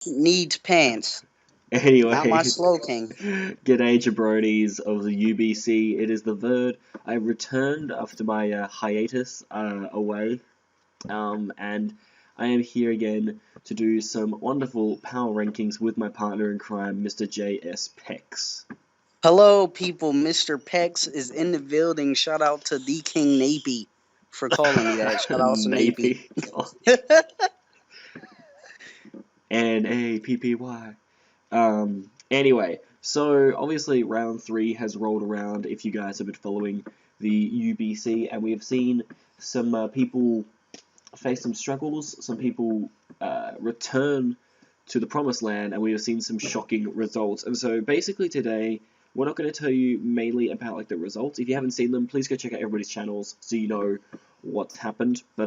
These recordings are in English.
needs pants, not my Anyways, slow king. g'day jabronis of the UBC. It is the Verd. I returned after my hiatus away, and I am here again to do some wonderful power rankings with my partner in crime, Mr. J.S. Pex. Hello, people. Mr. Pex is in the building. Shout out to the King Nappy for calling me that. Shout out to Nappy. Maybe. Nappy. Anyway, so obviously round 3 has rolled around if you guys have been following the UBC, and we have seen some people face some struggles, some people return to the promised land, and we have seen some shocking results. And so basically today, we're not going to tell you mainly about like the results. If you haven't seen them, please go check out everybody's channels so you know what's happened. But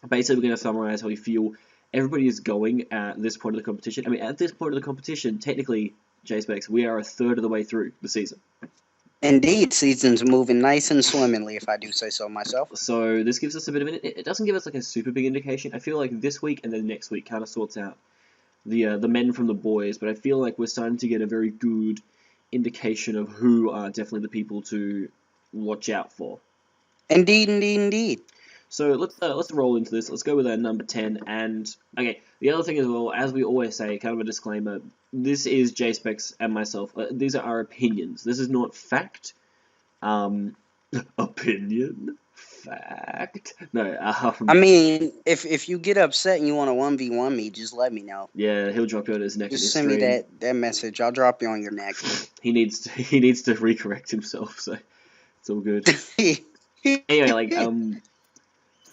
basically we're going to summarize how we feel everybody is going at this point of the competition. I mean, at this point of the competition, technically, J-Specs, we are a third of the way through the season. Indeed, season's moving nice and swimmingly, if I do say so myself. So this gives us a bit of it doesn't give us like a super big indication. I feel like this week and then next week kind of sorts out the men from the boys, but I feel like we're starting to get a very good indication of who are definitely the people to watch out for. Indeed. So let's roll into this. Let's go with our number 10. And okay, the other thing as well, as we always say, kind of a disclaimer, this is J-Specs and myself. These are our opinions. This is not fact. Opinion? Fact? No. I mean, if you get upset and you want to 1v1 me, just let me know. Yeah, he'll drop you on his neck. Just send me that message. I'll drop you on your neck. He needs to recorrect himself, so it's all good. Anyway, like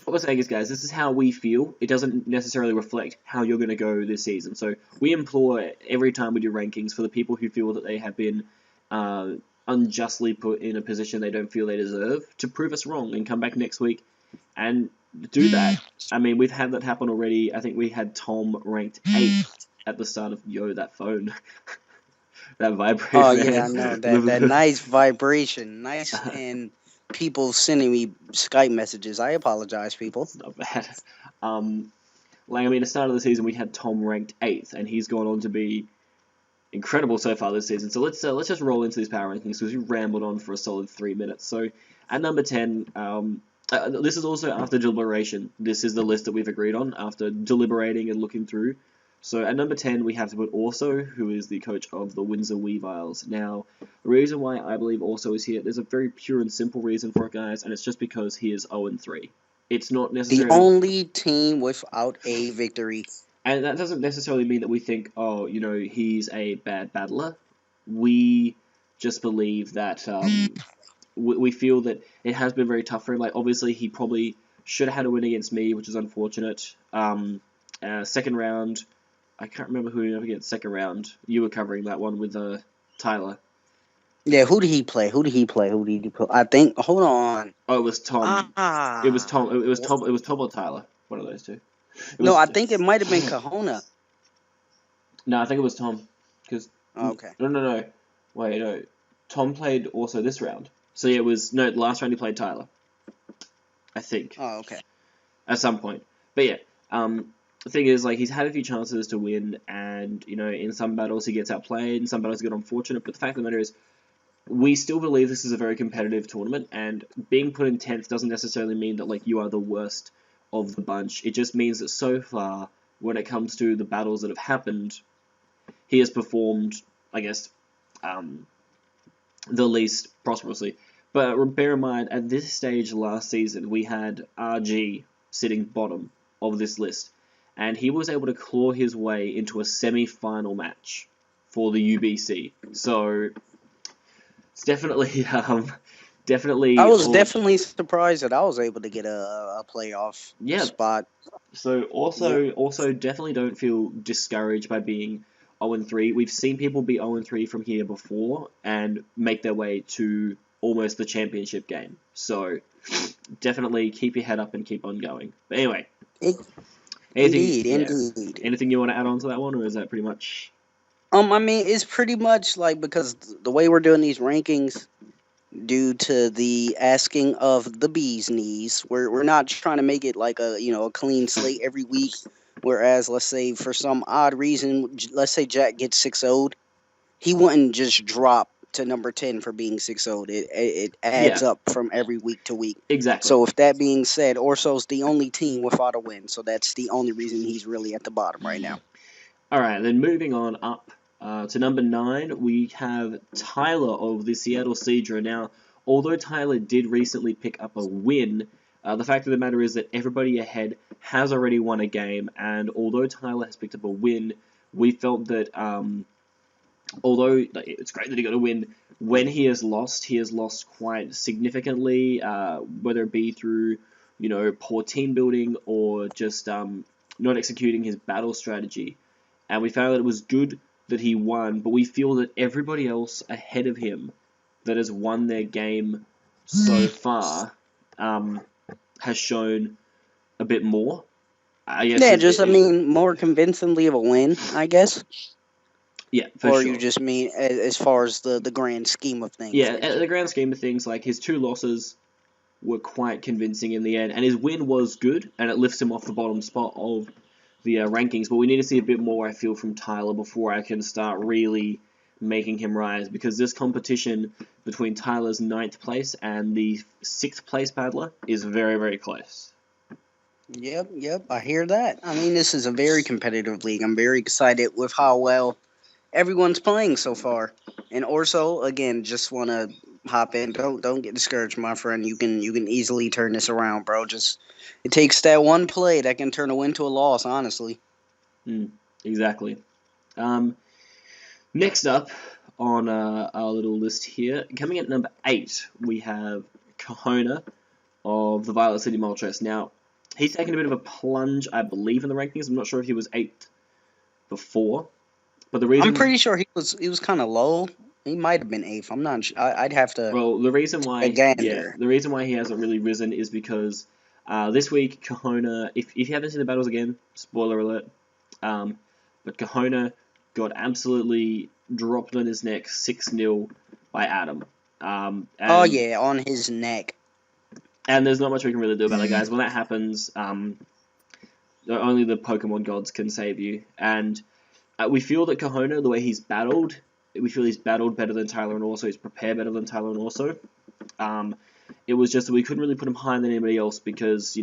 what we're saying is, guys, this is how we feel. It doesn't necessarily reflect how you're going to go this season. So we implore every time we do rankings for the people who feel that they have been unjustly put in a position they don't feel they deserve to prove us wrong and come back next week and do that. I mean, we've had that happen already. I think we had Tom ranked 8th at the start of that phone. That vibration. Oh yeah, I know that nice vibration, nice, and people sending me Skype messages. I apologize, people. It's not bad. Like I mean, at the start of the season we had Tom ranked 8th, and he's gone on to be incredible so far this season. So let's just roll into these power rankings because we rambled on for a solid 3 minutes. So at number 10, this is also after deliberation. This is the list that we've agreed on after deliberating and looking through. So at number 10, we have to put Orso, who is the coach of the Windsor Weaviles. Now, the reason why I believe Orso is here, there's a very pure and simple reason for it, guys, and it's just because he is 0-3. It's not necessarily the only team without a victory. And that doesn't necessarily mean that we think, oh, you know, he's a bad battler. We just believe that we feel that it has been very tough for him. Like, obviously, he probably should have had a win against me, which is unfortunate. Second round, I can't remember who he went against second round. You were covering that one with Tyler. Yeah, who did he play? I think. Hold on. Oh, it was Tom. It was Tom. It was Tom. It was Tom or Tyler. One of those two. No, I think it might have been Kahona. No, I think it was Tom. Because okay. No. Wait, no. Tom played also this round. So yeah, it was the last round he played Tyler. I think. Oh, okay. At some point, but yeah. The thing is, like, he's had a few chances to win, and you know, in some battles he gets outplayed, in some battles he got unfortunate. But the fact of the matter is, we still believe this is a very competitive tournament, and being put in 10th doesn't necessarily mean that like you are the worst of the bunch. It just means that so far, when it comes to the battles that have happened, he has performed, I guess, the least prosperously. But bear in mind, at this stage last season, we had RG sitting bottom of this list, and he was able to claw his way into a semi-final match for the UBC. So it's definitely I was definitely surprised that I was able to get a playoff spot. So also definitely don't feel discouraged by being 0-3. We've seen people be 0-3 from here before and make their way to almost the championship game. So definitely keep your head up and keep on going. But anyway, indeed. Anything you want to add on to that one, or is that pretty much? I mean, it's pretty much like, because the way we're doing these rankings, due to the asking of the bee's knees, we're not trying to make it like a clean slate every week. Whereas, let's say for some odd reason, let's say Jack gets 6 0'd, he wouldn't just drop to number 10 for being 6 0'd. It adds Yeah, up from every week to week. exactly. So, if that being said, Orso's the only team without a win. So, that's the only reason he's really at the bottom right now. All right, then moving on up to number 9, we have Tyler of the Seattle Seadra. Now, although Tyler did recently pick up a win, the fact of the matter is that everybody ahead has already won a game, and although Tyler has picked up a win, we felt that although it's great that he got a win, when he has lost quite significantly, whether it be through, poor team building or just not executing his battle strategy. And we found that it was good that he won, but we feel that everybody else ahead of him that has won their game so far has shown a bit more. I guess Yeah, just, I mean, more convincingly of a win, I guess. yeah, for Or you sure. just mean as far as the grand scheme of things? Yeah, at the grand scheme of things, like his 2 losses were quite convincing in the end, and his win was good, and it lifts him off the bottom spot of the rankings. But we need to see a bit more, I feel, from Tyler before I can start really making him rise, because this competition between Tyler's 9th place and the 6th place paddler is very, very close. Yep, I hear that. I mean, this is a very competitive league. I'm very excited with how well everyone's playing so far. And Orso, again, just want to hop in. Don't get discouraged, my friend. You can easily turn this around, bro. Just it takes that one play that can turn a win to a loss. Honestly. Exactly. Next up on our little list here, coming at number 8, we have Kahona of the Violet City Moltres. Now, he's taken a bit of a plunge, I believe, in the rankings. I'm not sure if he was 8th before, but the I'm reason, pretty sure he was kind of low. He might have been eighth. I'm not. I'd have to well, the reason a why, yeah, gander. the reason why he hasn't really risen is because this week Kahona, if you haven't seen the battles again, spoiler alert, but Kahona got absolutely dropped on his neck 6-0 by Adam. Oh And yeah, on his neck. there's not much we can really do about it, guys. When that happens, only the Pokemon gods can save you. And we feel that Kahona, the way he's battled, we feel he's battled better than Tyler and also he's prepared better than Tyler and also. It was just that we couldn't really put him higher than anybody else because,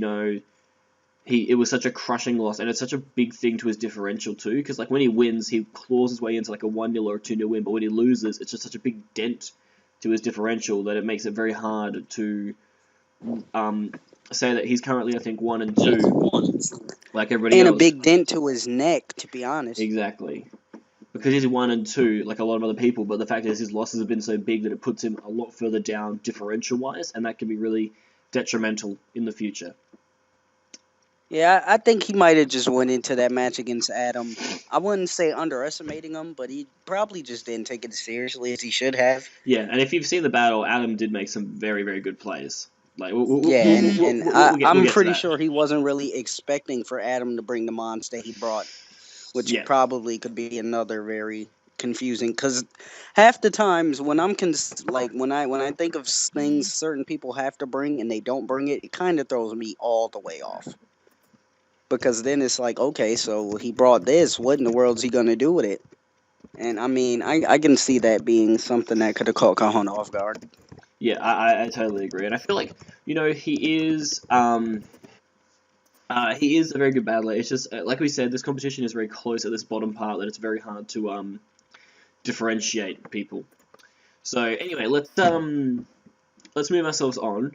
it was such a crushing loss, and it's such a big thing to his differential too. Because like when he wins, he claws his way into like a 1-0 or a 2-0 win, but when he loses, it's just such a big dent to his differential that it makes it very hard to say that he's currently, I think, 1 and 2, like everybody And a else. big dent to his neck, to be honest. Exactly. Because he's 1 and 2, like a lot of other people, but the fact is his losses have been so big that it puts him a lot further down differential-wise, and that can be really detrimental in the future. Yeah, I think he might have just went into that match against Adam. I wouldn't say underestimating him, but he probably just didn't take it as seriously as he should have. Yeah, and if you've seen the battle, Adam did make some very, very good plays. Like Yeah, and we'll I'm get to pretty that. sure he wasn't really expecting for Adam to bring the monster he brought, which Yeah, probably could be another very confusing. Because half the times when like when I think of things certain people have to bring and they don't bring it, it kind of throws me all the way off. Because then it's like, okay, so he brought this. What in the world is he gonna do with it? And I mean, I can see that being something that could have caught Cajon off guard. yeah, I totally agree, and I feel like he is a very good battler. It's just like we said, this competition is very close at this bottom part that it's very hard to differentiate people. So anyway, let's move ourselves on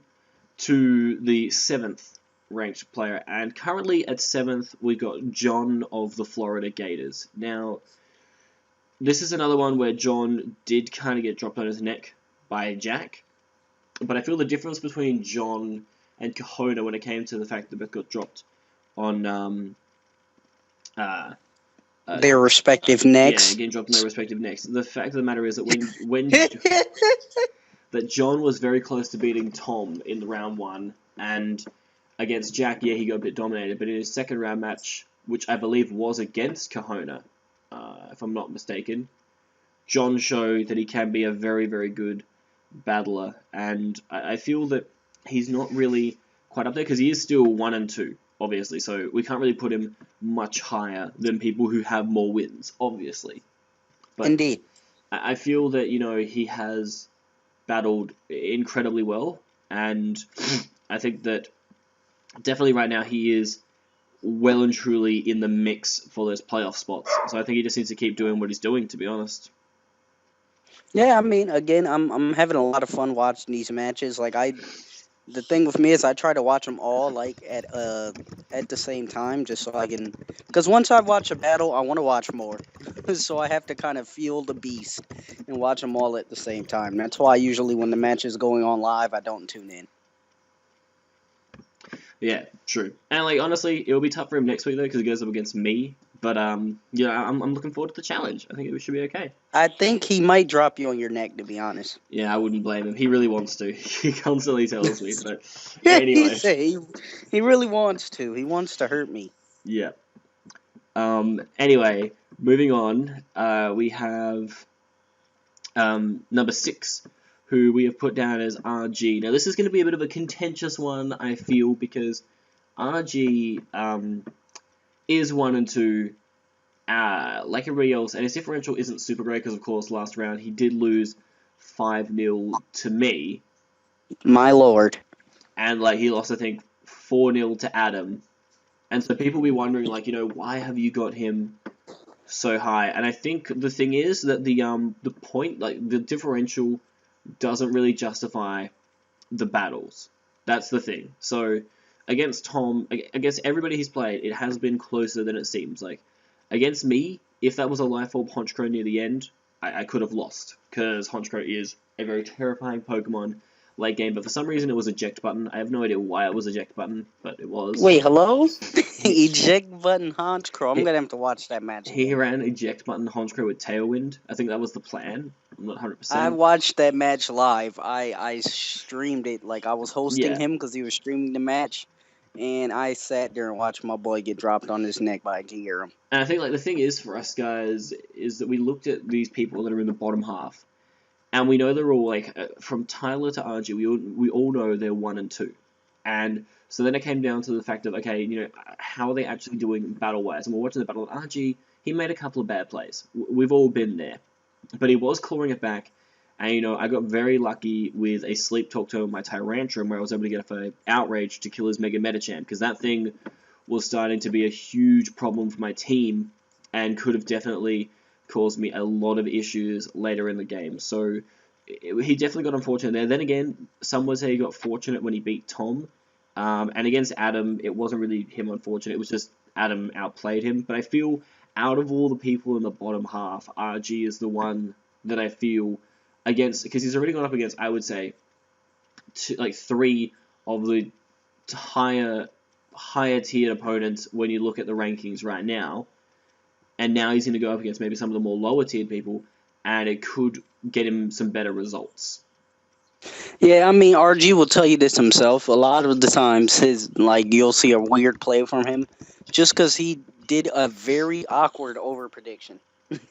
to the 7th ranked player, and currently at 7th we got John of the Florida Gators. Now, this is another one where John did kind of get dropped on his neck by Jack, but I feel the difference between John and Kahona when it came to the fact that both got dropped on uh, Their respective yeah, necks. getting dropped on their respective necks. The fact of the matter is that that John was very close to beating Tom in the round 1, and against Jack, yeah, he got a bit dominated, but in his second round match, which I believe was against Kahona, if I'm not mistaken, John showed that he can be a very, very good battler, and I feel that he's not really quite up there because he is still 1 and 2 obviously, so we can't really put him much higher than people who have more wins, obviously. But Indeed. I feel that, he has battled incredibly well, and I think that definitely right now he is well and truly in the mix for those playoff spots. So I think he just needs to keep doing what he's doing, to be honest. Yeah, I mean, again, I'm having a lot of fun watching these matches. Like the thing with me is I try to watch them all like at the same time, just so I can. Because once I watch a battle, I want to watch more. So I have to kind of feel the beast and watch them all at the same time. That's why usually when the match is going on live, I don't tune in. Yeah, true. And like honestly, it'll be tough for him next week though because he goes up against me. But I'm looking forward to the challenge. I think it should be okay. I think he might drop you on your neck, to be honest. Yeah, I wouldn't blame him. He really wants to. He constantly tells me. But he anyway, say he really wants to. He wants to hurt me. yeah. Anyway, moving on. We have number 6, who we have put down as RG. Now this is going to be a bit of a contentious one, I feel, because RG is 1 and 2. Like everybody else, and his differential isn't super great because, of course, last round he did lose 5-0 to me, My lord. and like he lost, I think, 4-0 to Adam, and so people will be wondering, like, why have you got him so high? And I think the thing is that the point, like the differential, doesn't really justify the battles. That's the thing. So against Tom, against everybody he's played, it has been closer than it seems. Like against me, if that was a life orb Honchkrow near the end, I could have lost because Honchkrow is a very terrifying Pokemon late game. But for some reason, it was eject button. I have no idea why it was eject button, but it was. Wait, hello? He, Eject button Honchkrow. I'm he, gonna have to watch that match he again. ran eject button Honchkrow with Tailwind. I think that was the plan. I'm not I 100%. watched that match live. I streamed it like I was hosting Yeah, him because he was streaming the match, and I sat there and watched my boy get dropped on his neck by Gearum. and I think like the thing is for us guys is that we looked at these people that are in the bottom half, and we know they're all like from Tyler to RG. We all know they're 1 and 2, and so then it came down to the fact of okay, how are they actually doing battle wise? And we're watching the battle of RG. He made a couple of bad plays. We've all been there, but he was clawing it back. And I got very lucky with a sleep talk to my Tyrantrum where I was able to get a outrage to kill his Mega Metachamp because that thing was starting to be a huge problem for my team and could have definitely caused me a lot of issues later in the game. So he definitely got unfortunate there. Then again, some would say he got fortunate when he beat Tom. And against Adam, it wasn't really him unfortunate. It was just Adam outplayed him. But I feel out of all the people in the bottom half, RG is the one that I feel against, because he's already gone up against, I would say, 3 of the higher tiered opponents when you look at the rankings right now, and now he's going to go up against maybe some of the more lower tiered people, and it could get him some better results. Yeah, I mean RG will tell you this himself. A lot of the times, you'll see a weird play from him, just because he did a very awkward over prediction,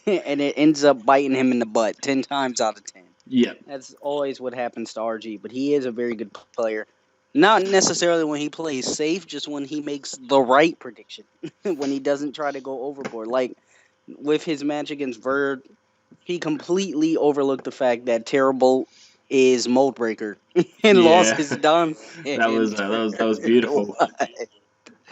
and it ends up biting him in the butt 10 times out of 10. Yeah. That's always what happens to RG, but he is a very good player. Not necessarily when he plays safe, just when he makes the right prediction. When he doesn't try to go overboard. Like with his match against Verd, he completely overlooked the fact that Terrible is Mold Breaker and lost Yeah. his Dom. that was beautiful.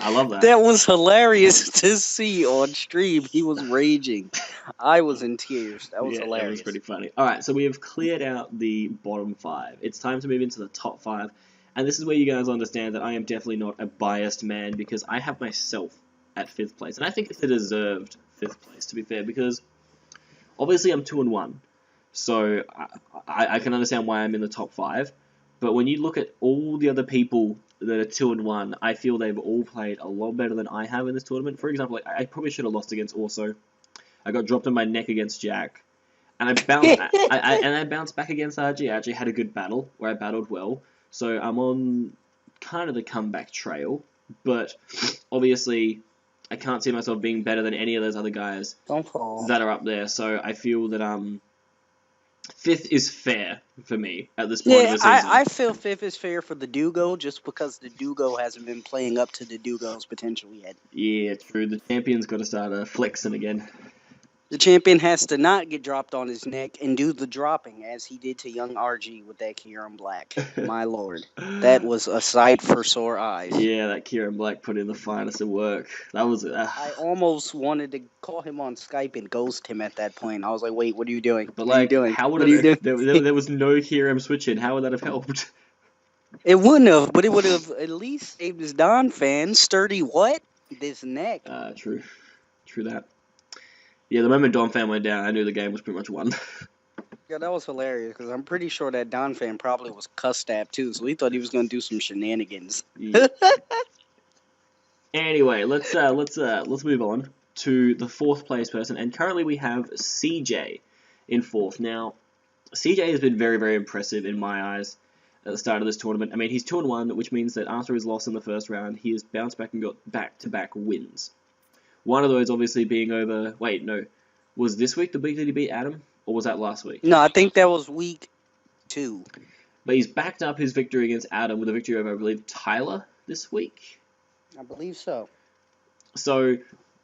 I love that. That was hilarious to see on stream. He was raging. I was in tears. That was Yeah, it was hilarious. pretty funny. All right, so we have cleared out the bottom 5. It's time to move into the top 5. And this is where you guys understand that I am definitely not a biased man because I have myself at 5th place. And I think it's a deserved 5th place, to be fair, because obviously I'm 2 and 1. So I can understand why I'm in the top 5. But when you look at all the other people that are 2 and 1, I feel they've all played a lot better than I have in this tournament. For example, I probably should have lost against Orso. I got dropped on my neck against Jack. And I bounced back against RG. I actually had a good battle where I battled well. So I'm on kind of the comeback trail. But obviously, I can't see myself being better than any of those other guys Don't fall. that are up there. So I feel that 5th is fair for me at this point of Yeah, the I season. feel fifth is fair for the Dugo just because the Dugo hasn't been playing up to the Dugo's potential yet. Yeah, true. The champion's got to start flexing again. The champion has to not get dropped on his neck and do the dropping as he did to young RG with that Kieran Black. My lord, that was a sight for sore eyes. Yeah, that Kieran Black put in the finest of work. That was I almost wanted to call him on Skype and ghost him at that point. I was like, "Wait, what are you doing? but What are you like, doing? how would What are you it? doing?" There was no Kieran switch in. How would that have helped? It wouldn't have, but it would have at least saved his Don fan sturdy what? This neck. True, true that. Yeah, the moment Don fan went down, I knew the game was pretty much won. Yeah, that was hilarious because I'm pretty sure that Don fan probably was cussed at too, so he thought he was gonna do some shenanigans. Yeah. Anyway, let's move on to the 4th place person, and currently we have CJ in 4th. Now, CJ has been very, very impressive in my eyes at the start of this tournament. I mean, he's 2-1, which means that after his loss in the first round, he has bounced back and got back-to-back wins. One of those obviously being over. Wait, no, was this week the week that he beat Adam, or was that last week? No, I think that was week 2. But he's backed up his victory against Adam with a victory over, I believe, Tyler this week. I believe so. So,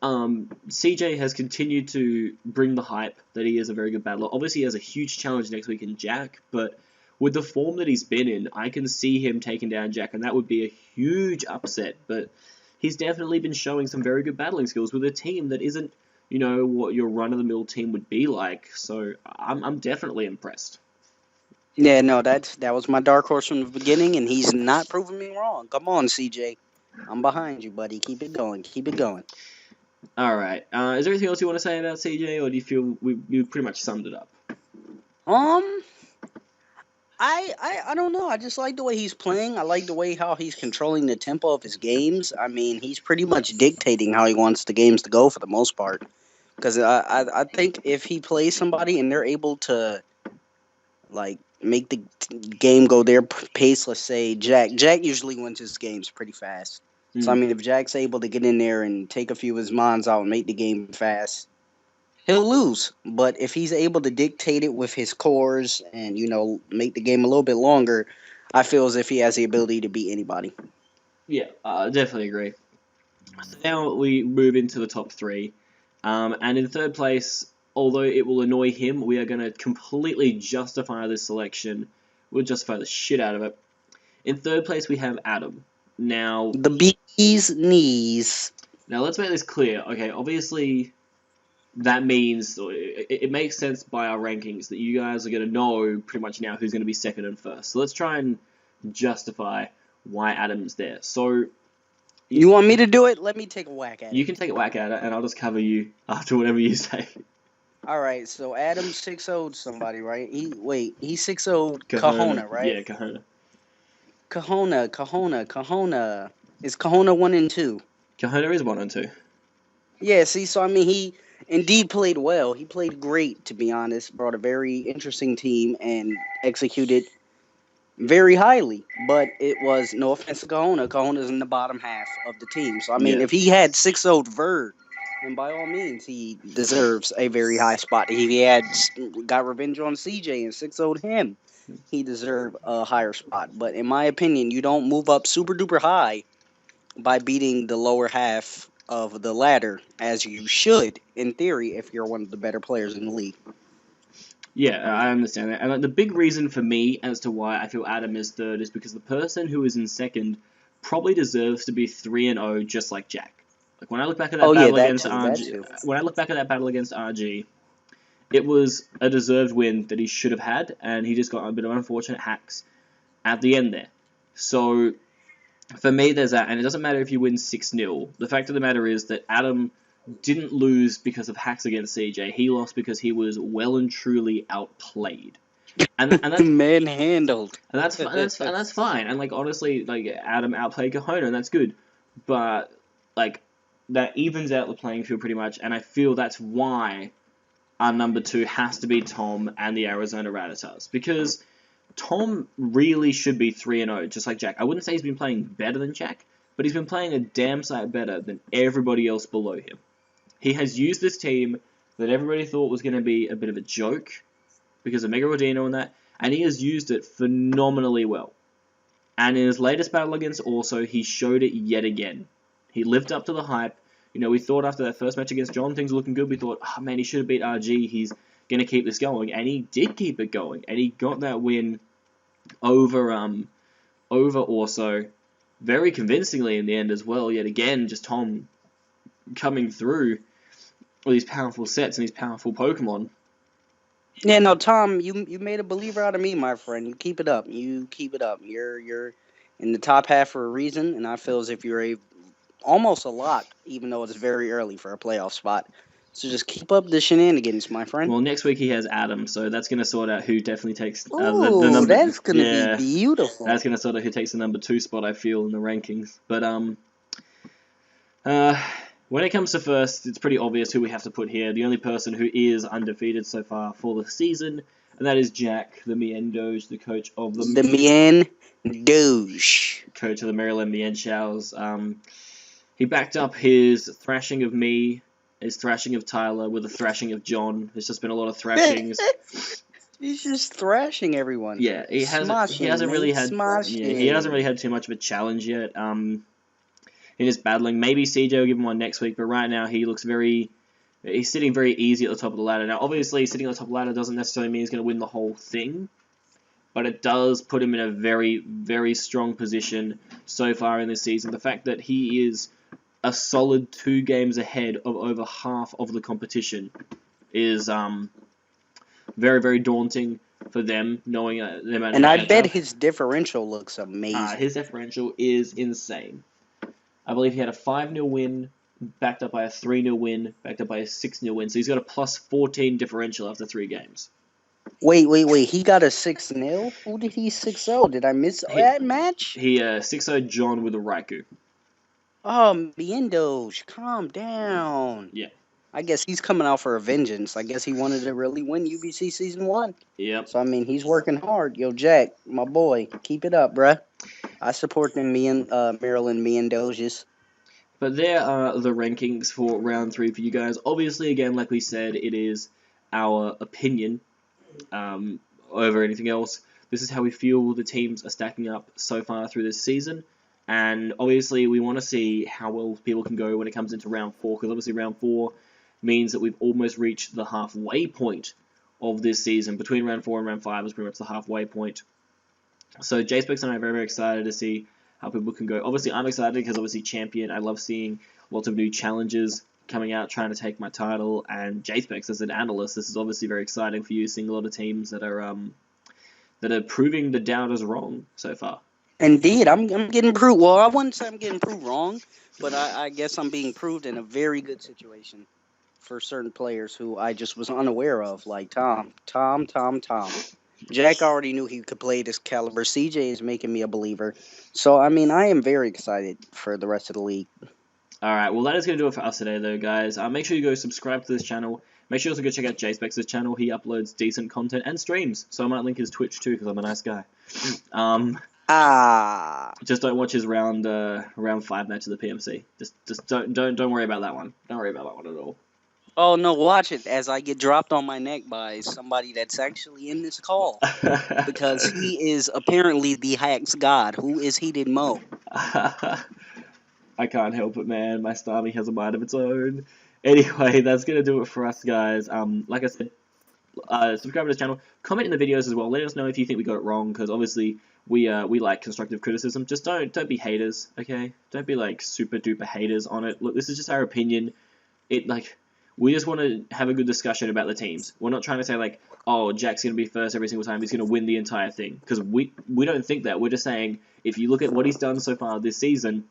CJ has continued to bring the hype that he is a very good battler. Obviously, he has a huge challenge next week in Jack, but with the form that he's been in, I can see him taking down Jack, and that would be a huge upset. But he's definitely been showing some very good battling skills with a team that isn't, what your run-of-the-mill team would be like. So, I'm definitely impressed. Yeah, no, that was my dark horse from the beginning, and he's not proving me wrong. Come on, CJ. I'm behind you, buddy. Keep it going. Keep it going. All right. Is there anything else you want to say about CJ, or do you feel we pretty much summed it up? Um, I don't know. I just like the way he's playing. I like the way how he's controlling the tempo of his games. I mean, he's pretty much dictating how he wants the games to go for the most part. Because I think if he plays somebody and they're able to like make the game go their pace, let's say Jack usually wins his games pretty fast. So I Mm. mean, if Jack's able to get in there and take a few of his mons out and make the game fast, he'll lose. But if he's able to dictate it with his cores and make the game a little bit longer, I feel as if he has the ability to beat anybody. Yeah, definitely agree. So now we move into the top 3. And in 3rd place, although it will annoy him, we are going to completely justify this selection. We'll justify the shit out of it. In 3rd place, we have Adam. Now, The bee's knees. let's make this clear. Okay, obviously, that means it makes sense by our rankings that you guys are going to know pretty much now who's going to be 2nd and 1st. So let's try and justify why Adam's there. So You want me to do it? Let me take a whack at you it. can take a whack at it, and I'll just cover you after whatever you say. All right, so Adam 6-0'd somebody, right? He 6-0'd Kahona. Kahona, right? Yeah, Kahona. Kahona. Is Kahona 1 and 2? Kahona is 1 and 2. Yeah, see, so I mean, he indeed played well. He played great, to be honest. Brought a very interesting team and executed very highly. But it was, no offense to Kahona, Kahona's in the bottom half of the team. So, I mean, Yeah. if he had 6-0'd Verd, then by all means, he deserves a very high spot. If he had got revenge on CJ and 6-0'd him, he deserved a higher spot. But in my opinion, you don't move up super duper high by beating the lower half of the ladder, as you should, in theory, if you're one of the better players in the league. Yeah, I understand that. And like, the big reason for me as to why I feel Adam is 3rd is because the person who is in 2nd probably deserves to be 3 and 0 just like Jack. Like when I look back at that Oh yeah, battle that against too. That RG, too. when I look back at that battle against RG, it was a deserved win that he should have had, and he just got a bit of unfortunate hacks at the end there. So for me, there's that, and it doesn't matter if you win 6-0. The fact of the matter is that Adam didn't lose because of hacks against CJ. He lost because he was well and truly outplayed, and that's Manhandled. that's fine. And like honestly, like Adam outplayed Kahona, and that's good. But like that evens out the playing field pretty much, and I feel that's why our number 2 has to be Tom and the Arizona Rattatas, because Tom really should be 3 and 0, just like Jack. I wouldn't say he's been playing better than Jack, but he's been playing a damn sight better than everybody else below him. He has used this team that everybody thought was going to be a bit of a joke, because of Mega Rodino and that, and he has used it phenomenally well. And in his latest battle against Orso, he showed it yet again. He lived up to the hype. You know, we thought after that first match against John, things were looking good. We thought, oh man, he should have beat RG. He's going to keep this going. And he did keep it going. And he got that win over Orso very convincingly in the end as well. Yet again, just Tom coming through with these powerful sets and these powerful Pokemon. Yeah, no, Tom, you made a believer out of me, my friend. You keep it up. You keep it up. You're in the top half for a reason, and I feel as if you're almost a lock, even though it's very early for a playoff spot. So just keep up the shenanigans, my friend. Well, next week he has Adam, so that's going to sort out who definitely takes the Ooh, number. that's gonna be beautiful. That's going to sort out who takes the number 2 spot, I feel, in the rankings. But when it comes to first, it's pretty obvious who we have to put here. The only person who is undefeated so far for the season, and that is Jack, the Miendoge, the coach of the Miendoge. Coach of the Maryland Mienshowers. He backed up his thrashing of me, his thrashing of Tyler, with a thrashing of John. There's just been a lot of thrashings. He's just thrashing everyone. Yeah, he hasn't really had too much of a challenge yet. In his battling, maybe CJ will give him one next week, but right now he's sitting very easy at the top of the ladder. Now, obviously, sitting on the top of the ladder doesn't necessarily mean he's going to win the whole thing, but it does put him in a very, very strong position so far in this season. The fact that he is a solid 2 games ahead of over half of the competition is very, very daunting for them, knowing them. And I bet his differential looks amazing. His differential is insane. I believe he had a 5-0 win, backed up by a 3-0 win, backed up by a 6-0 win. So he's got a plus 14 differential after 3 games. Wait. He got a 6-0? Who did he 6-0? Did I miss that match? He 6-0 John with a Raikou. Oh, Miendoge, calm down. Yeah. I guess he's coming out for a vengeance. I guess he wanted to really win UBC Season 1. Yep. So, I mean, he's working hard. Yo, Jack, my boy, keep it up, bruh. I support them Maryland Miendoges. But there are the rankings for round 3 for you guys. Obviously, again, like we said, it is our opinion over anything else. This is how we feel the teams are stacking up so far through this season. And obviously, we want to see how well people can go when it comes into round 4, because obviously round 4 means that we've almost reached the halfway point of this season. Between round 4 and round 5 is pretty much the halfway point. So JSpecs and I are very, very excited to see how people can go. Obviously, I'm excited because obviously Champion, I love seeing lots of new challenges coming out, trying to take my title. And JSpecs, as an analyst, this is obviously very exciting for you, seeing a lot of teams that are proving the doubters wrong so far. Indeed, I'm getting proved. Well, I wouldn't say I'm getting proved wrong, but I guess I'm being proved in a very good situation for certain players who I just was unaware of, like Tom. Jack already knew he could play this caliber. CJ is making me a believer. So, I mean, I am very excited for the rest of the league. Alright, well that is going to do it for us today though, guys. Make sure you go subscribe to this channel. Make sure you also go check out JSpecs' channel. He uploads decent content and streams. So I might link his Twitch too, because I'm a nice guy. Just don't watch his round 5 match of the PMC. Just don't worry about that one. Don't worry about that one at all. Oh no, watch it as I get dropped on my neck by somebody that's actually in this call. Because he is apparently the Hacks God. Who is Heated Mo? I can't help it, man. My Starmie has a mind of its own. Anyway, that's going to do it for us, guys. Like I said, subscribe to this channel. Comment in the videos as well. Let us know if you think we got it wrong, because obviously we like constructive criticism. Just don't be haters, okay? Don't be like super duper haters on it. Look, this is just our opinion. We just want to have a good discussion about the teams. We're not trying to say like, oh, Jack's going to be first every single time. He's going to win the entire thing. Because we don't think that. We're just saying, if you look at what he's done so far this season,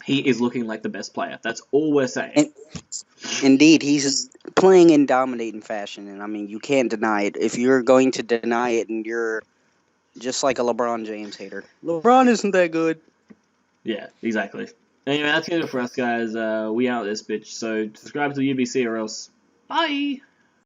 he is looking like the best player. That's all we're saying. Indeed, he's playing in dominating fashion. And, I mean, you can't deny it. If you're going to deny it, and you're just like a LeBron James hater. LeBron isn't that good. Yeah, exactly. Anyway, that's going to do it for us, guys. We out this bitch. So subscribe to the UBC or else. Bye!